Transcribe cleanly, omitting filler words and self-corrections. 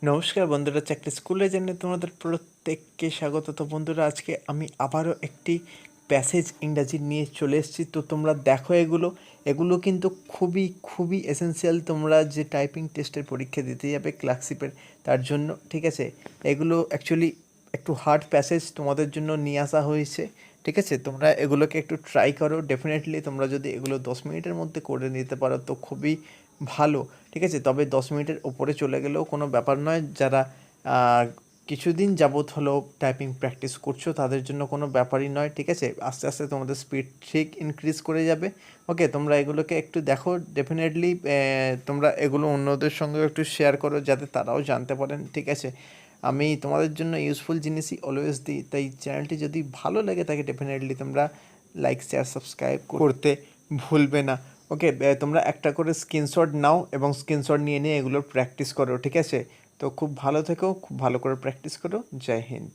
নমস্কার বন্ধুরা, চাকরি স্কুলে জানিয়ে তোমাদের প্রত্যেককে স্বাগত। তো বন্ধুরা, আজকে আমি আবারও একটি প্যাসেজ ইংরাজি নিয়ে চলে এসেছি। তো তোমরা দেখো, এগুলো কিন্তু খুবই খুবই এসেনশিয়াল তোমরা যে টাইপিং টেস্টের পরীক্ষা দিতে যাবে ক্লার্কশিপের, তার জন্য। ঠিক আছে, এগুলো অ্যাকচুয়ালি একটু হার্ড প্যাসেজ তোমাদের জন্য নিয়ে আসা হয়েছে। ঠিক আছে, তোমরা এগুলোকে একটু ট্রাই করো। ডেফিনেটলি তোমরা যদি এগুলো 10 মিনিটের মধ্যে করে নিতে পারো তো খুবই ভালো। ঠিক আছে, তবে 10 মিনিটের ওপরে চলে গেলেও কোনো ব্যাপার নয়। যারা কিছুদিন যাবৎ হলো টাইপিং প্র্যাকটিস করছো তাদের জন্য কোনো ব্যাপারই নয়। ঠিক আছে, আস্তে আস্তে তোমাদের স্পিড ঠিক ইনক্রিজ করে যাবে। ওকে, তোমরা এগুলোকে একটু দেখো। ডেফিনেটলি তোমরা এগুলো অন্যদের সঙ্গেও একটু শেয়ার করো যাতে তারাও জানতে পারেন। ঠিক আছে, আমি তোমাদের জন্য ইউজফুল জিনিসই অলওয়েজ দিই, তাই চ্যানেলটি যদি ভালো লাগে থাকে ডেফিনেটলি তোমরা লাইক, শেয়ার, সাবস্ক্রাইব করতে ভুলবে না। ওকে, তোমরা একটা করে স্ক্রিনশট নাও এবং স্ক্রিনশট নিয়ে নিয়ে এগুলোর প্র্যাকটিস করো। ঠিক আছে, তো খুব ভালো থেকো, খুব ভালো করে প্র্যাকটিস করো। জয় হিন্দ।